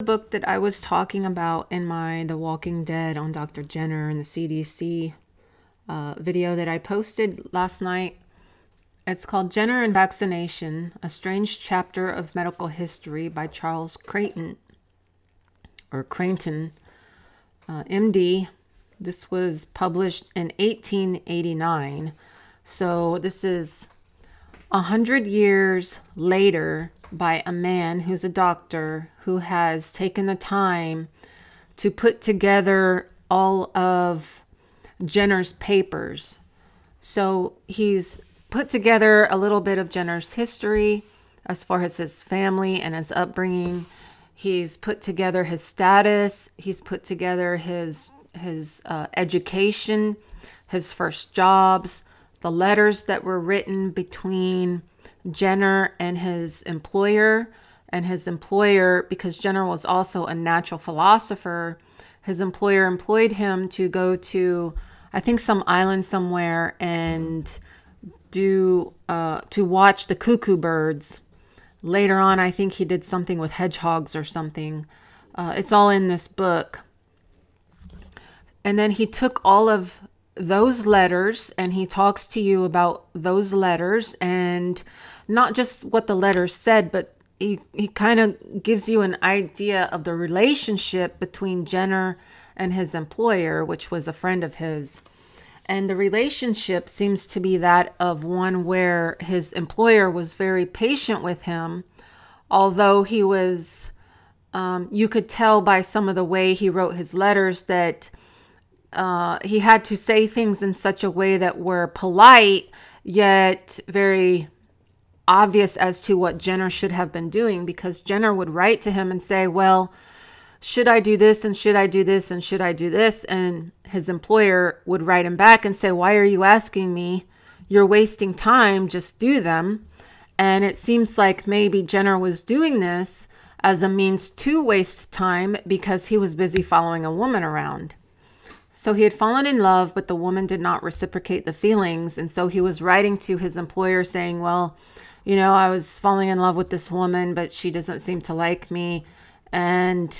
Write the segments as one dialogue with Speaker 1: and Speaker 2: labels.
Speaker 1: book that I was talking about in my The Walking Dead on Dr. Jenner and the CDC video that I posted last night. It's called Jenner and Vaccination, A Strange Chapter of Medical History by Charles Creighton, MD. This was published in 1889. So this is 100 years later by a man who's a doctor who has taken the time to put together all of Jenner's papers. So he's put together a little bit of Jenner's history as far as his family and his upbringing. He's put together his status. He's put together his education, his first jobs, the letters that were written between Jenner and his employer. And his employer, because Jenner was also a natural philosopher, his employer employed him to go to, I think, some island somewhere and to watch the cuckoo birds. Later on, I think he did something with hedgehogs or something. It's all in this book. And then he took all of those letters and he talks to you about those letters, and not just what the letters said, but he kind of gives you an idea of the relationship between Jenner and his employer, which was a friend of his. And the relationship seems to be that of one where his employer was very patient with him, although he was, you could tell by some of the way he wrote his letters that he had to say things in such a way that were polite, yet very obvious as to what Jenner should have been doing, because Jenner would write to him and say, well, should I do this? And should I do this? And should I do this? And his employer would write him back and say, why are you asking me? You're wasting time. Just do them. And it seems like maybe Jenner was doing this as a means to waste time because he was busy following a woman around. So he had fallen in love, but the woman did not reciprocate the feelings. And so he was writing to his employer saying, well, you know, I was falling in love with this woman, but she doesn't seem to like me. And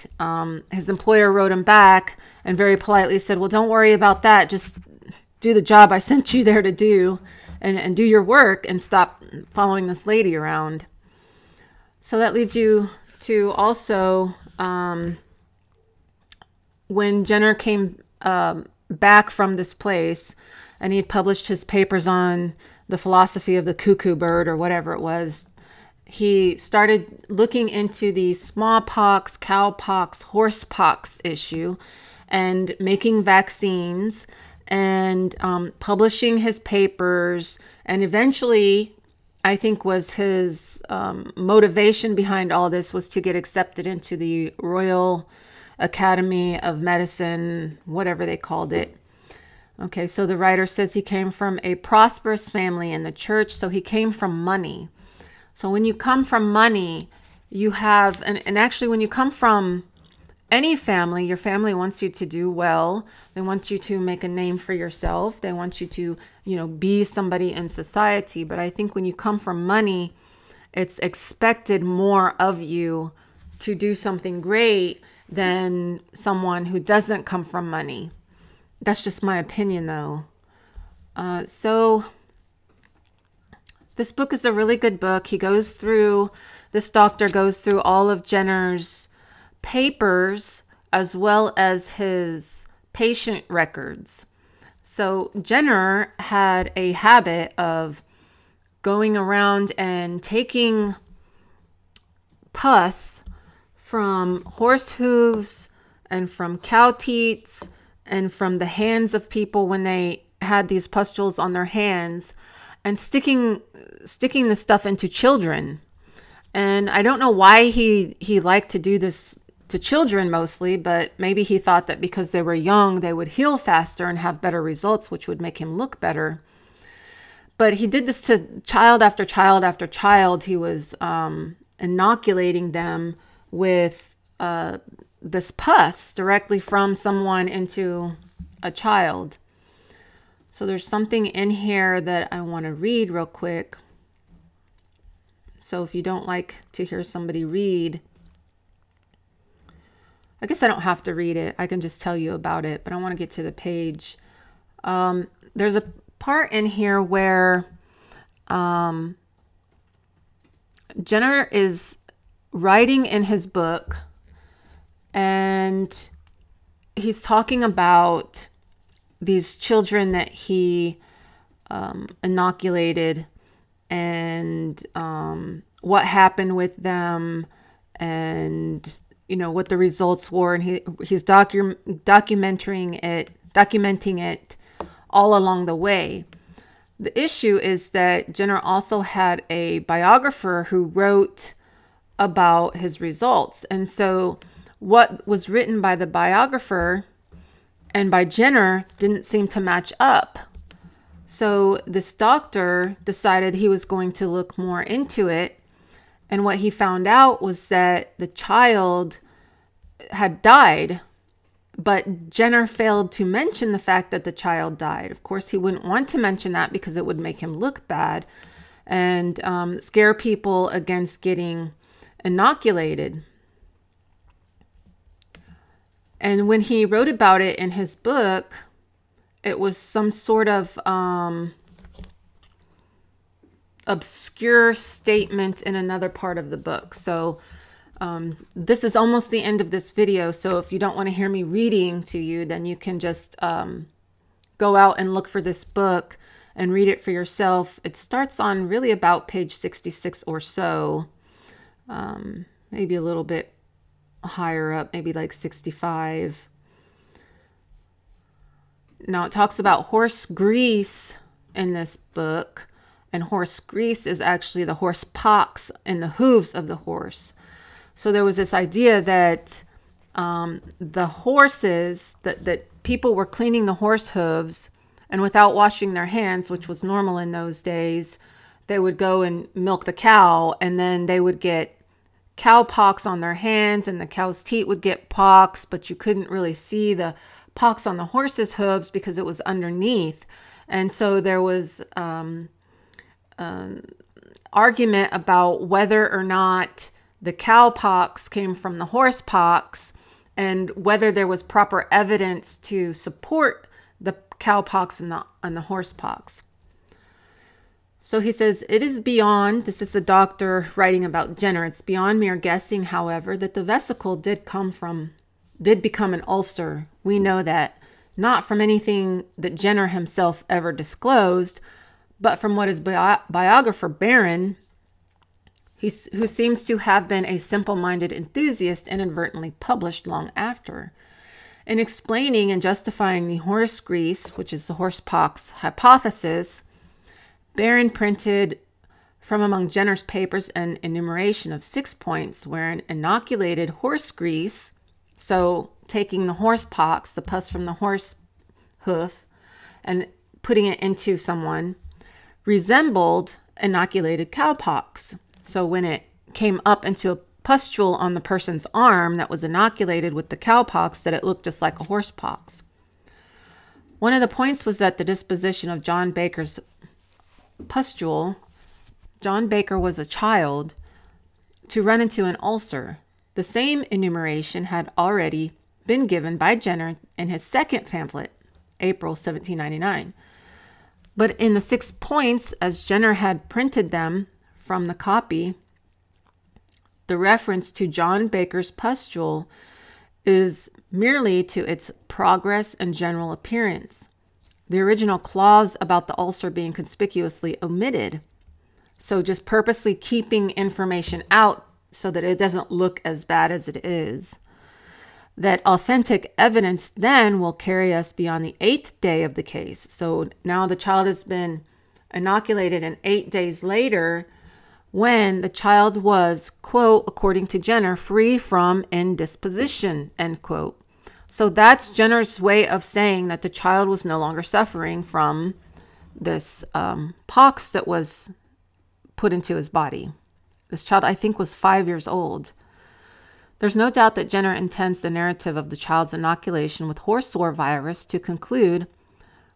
Speaker 1: his employer wrote him back and very politely said, well, don't worry about that. Just do the job I sent you there to do, and do your work and stop following this lady around. So that leads you to also when Jenner came back from this place and he had published his papers on the philosophy of the cuckoo bird or whatever it was, he started looking into the smallpox, cowpox, horsepox issue and making vaccines and publishing his papers. And eventually, I think was his motivation behind all this was to get accepted into the Royal Academy of Medicine, whatever they called it. Okay, so the writer says he came from a prosperous family in the church, so he came from money. So when you come from money, you have, and actually when you come from any family, your family wants you to do well. They want you to make a name for yourself. They want you to, you know, be somebody in society. But I think when you come from money, it's expected more of you to do something great than someone who doesn't come from money. That's just my opinion, though. So this book is a really good book. This doctor goes through all of Jenner's papers as well as his patient records. So Jenner had a habit of going around and taking pus from horse hooves and from cow teats and from the hands of people when they had these pustules on their hands, and sticking the stuff into children. And I don't know why he liked to do this to children mostly, but maybe he thought that because they were young, they would heal faster and have better results, which would make him look better. But he did this to child after child after child. He was inoculating them with this pus directly from someone into a child. So there's something in here that I want to read real quick. So if you don't like to hear somebody read, I guess I don't have to read it. I can just tell you about it, but I want to get to the page. There's a part in here where Jenner is writing in his book, and he's talking about these children that he inoculated, and what happened with them, and what the results were, and he's documenting it all along the way. The issue is that Jenner also had a biographer who wrote about his results, and so what was written by the biographer and by Jenner didn't seem to match up. So this doctor decided he was going to look more into it. And what he found out was that the child had died, but Jenner failed to mention the fact that the child died. Of course, he wouldn't want to mention that because it would make him look bad and scare people against getting inoculated. And when he wrote about it in his book, it was some sort of obscure statement in another part of the book. So this is almost the end of this video. So if you don't want to hear me reading to you, then you can just go out and look for this book and read it for yourself. It starts on really about page 66 or so, maybe a little bit higher up, maybe like 65. Now it talks about horse grease in this book, and horse grease is actually the horse pox in the hooves of the horse. So there was this idea that the horses, that people were cleaning the horse hooves, and without washing their hands, which was normal in those days, they would go and milk the cow, and then they would get cow pox on their hands, and the cow's teat would get pox, but you couldn't really see the pox on the horse's hooves because it was underneath. And so there was argument about whether or not the cow pox came from the horse pox, and whether there was proper evidence to support the cow pox and the horse pox. So he says, it is beyond, this is the doctor writing about Jenner, it's beyond mere guessing, however, that the vesicle did become an ulcer. We know that, not from anything that Jenner himself ever disclosed, but from what his biographer, Barron, who seems to have been a simple-minded enthusiast, inadvertently published long after. In explaining and justifying the horse grease, which is the horse pox hypothesis, Barron printed from among Jenner's papers an enumeration of 6 points wherein inoculated horse grease, so taking the horse pox, the pus from the horse hoof, and putting it into someone, resembled inoculated cowpox. So when it came up into a pustule on the person's arm that was inoculated with the cowpox, that it looked just like a horse pox. One of the points was that the disposition of John Baker's pustule, John Baker was a child, to run into an ulcer. The same enumeration had already been given by Jenner in his second pamphlet, April 1799. But in the 6 points, as Jenner had printed them from the copy, the reference to John Baker's pustule is merely to its progress and general appearance. The original clause about the ulcer being conspicuously omitted. So just purposely keeping information out so that it doesn't look as bad as it is. That authentic evidence then will carry us beyond the 8th day of the case. So now the child has been inoculated, and 8 days later, when the child was, quote, according to Jenner, free from indisposition, end quote. So that's Jenner's way of saying that the child was no longer suffering from this pox that was put into his body. This child, I think, was 5 years old. There's no doubt that Jenner intends the narrative of the child's inoculation with horsesore virus to conclude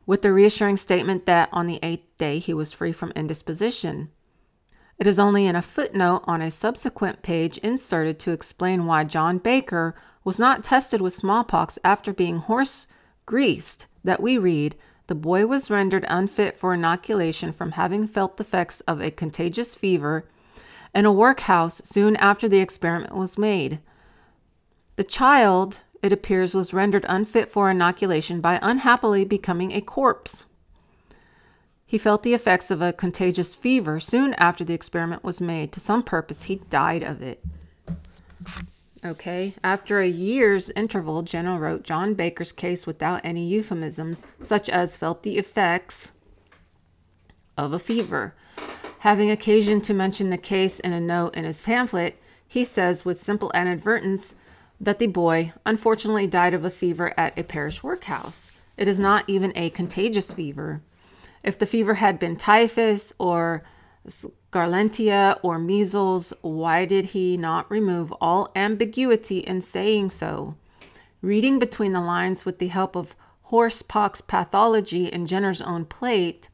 Speaker 1: with the reassuring statement that on the 8th day he was free from indisposition. It is only in a footnote on a subsequent page inserted to explain why John Baker was not tested with smallpox after being horse greased that we read, the boy was rendered unfit for inoculation from having felt the effects of a contagious fever in a workhouse soon after the experiment was made. The child, it appears, was rendered unfit for inoculation by unhappily becoming a corpse. He felt the effects of a contagious fever soon after the experiment was made. To some purpose, he died of it. Okay, after a year's interval, Jenner wrote John Baker's case without any euphemisms, such as felt the effects of a fever. Having occasion to mention the case in a note in his pamphlet, he says with simple inadvertence that the boy unfortunately died of a fever at a parish workhouse. It is not even a contagious fever. If the fever had been typhus or scarlatina or measles, why did he not remove all ambiguity in saying so? Reading between the lines with the help of horsepox pathology in Jenner's own plate,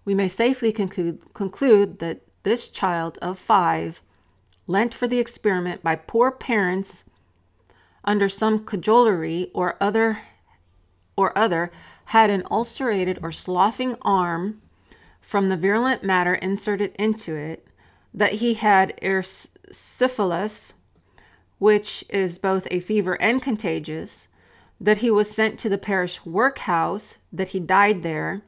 Speaker 1: we may safely conclude that this child of 5, lent for the experiment by poor parents under some cajolery or other, had an ulcerated or sloughing arm from the virulent matter inserted into it, that he had erysipelas, which is both a fever and contagious, that he was sent to the parish workhouse, that he died there,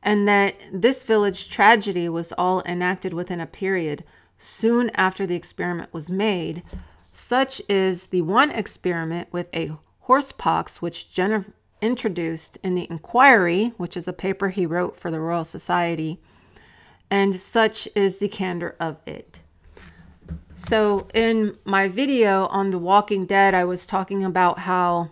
Speaker 1: and that this village tragedy was all enacted within a period soon after the experiment was made. Such is the one experiment with a horsepox which Jenner introduced in the Inquiry, which is a paper he wrote for the Royal Society, and such is the candor of it. So in my video on The Walking Dead, I was talking about how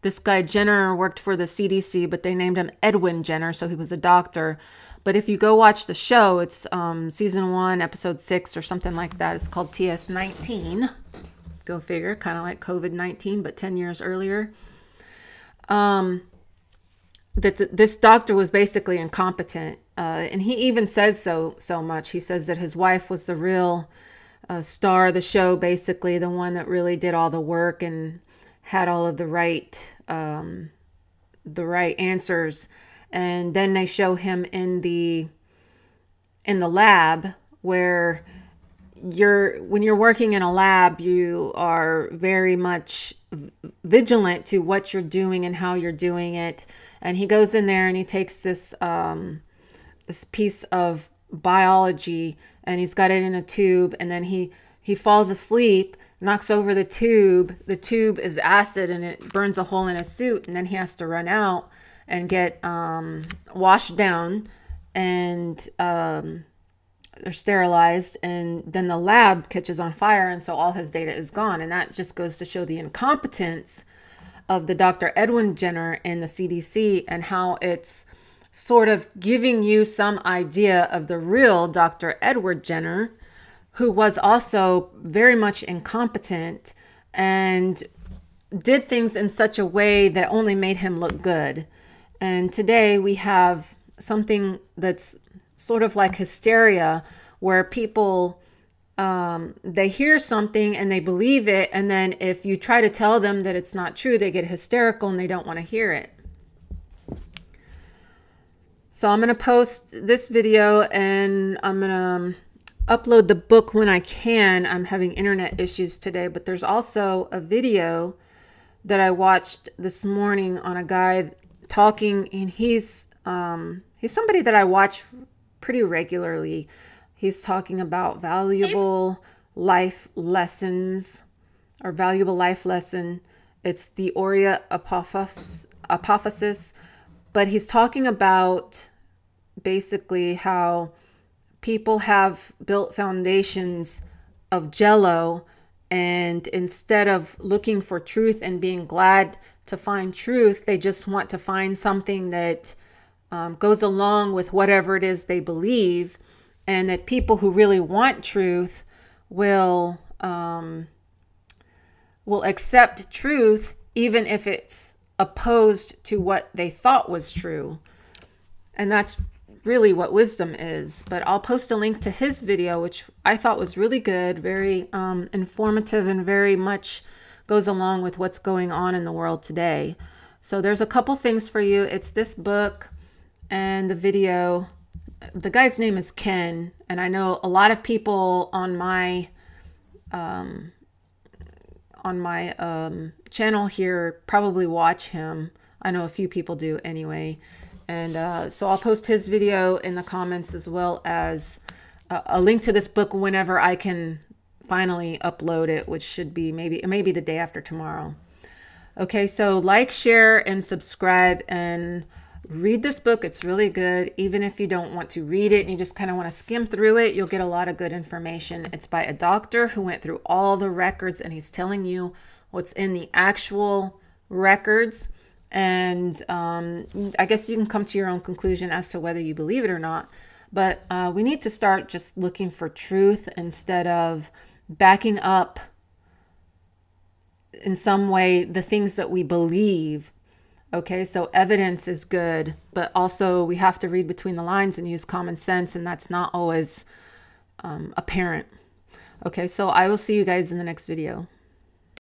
Speaker 1: this guy Jenner worked for the CDC, but they named him Edwin Jenner, so he was a doctor. But if you go watch the show, it's season 1, episode 6 or something like that. It's called TS19. Go figure, kind of like COVID-19, but 10 years earlier. This doctor was basically incompetent, and he even says so much. He says that his wife was the real star of the show, basically the one that really did all the work and had all of the right answers. And then they show him in the lab, where when you're working in a lab, you are very much vigilant to what you're doing and how you're doing it. And he goes in there and he takes this this piece of biology and he's got it in a tube, and then he falls asleep, knocks over the tube. The tube is acid and it burns a hole in his suit, and then he has to run out and get washed down, and they're sterilized, and then the lab catches on fire, and so all his data is gone. And that just goes to show the incompetence of the Dr. Edwin Jenner and the CDC, and how it's sort of giving you some idea of the real Dr. Edward Jenner, who was also very much incompetent and did things in such a way that only made him look good. And today we have something that's sort of like hysteria, where people, they hear something and they believe it. And then if you try to tell them that it's not true, they get hysterical and they don't want to hear it. So I'm going to post this video and I'm going to upload the book when I can. I'm having internet issues today, but there's also a video that I watched this morning on a guy talking, and he's somebody that I watch pretty regularly. He's talking about valuable life lessons, or valuable life lesson. It's the Aurea Apophysis, but he's talking about basically how people have built foundations of Jello, and instead of looking for truth and being glad to find truth, they just want to find something that goes along with whatever it is they believe, and that people who really want truth will accept truth even if it's opposed to what they thought was true. And that's really what wisdom is. But I'll post a link to his video, which I thought was really good, very informative, and very much goes along with what's going on in the world today. So there's a couple things for you. It's this book and the video. The guy's name is Ken, and I know a lot of people on my channel here probably watch him. I know a few people do anyway. And so I'll post his video in the comments, as well as a link to this book whenever I can finally upload it, which should be maybe the day after tomorrow. Okay, so like, share, and subscribe, and read this book. It's really good. Even if you don't want to read it and you just kind of want to skim through it, you'll get a lot of good information. It's by a doctor who went through all the records, and he's telling you what's in the actual records. And I guess you can come to your own conclusion as to whether you believe it or not. But we need to start just looking for truth instead of backing up in some way the things that we believe. Okay, so evidence is good, but also we have to read between the lines and use common sense, and that's not always apparent. Okay, so I will see you guys in the next video.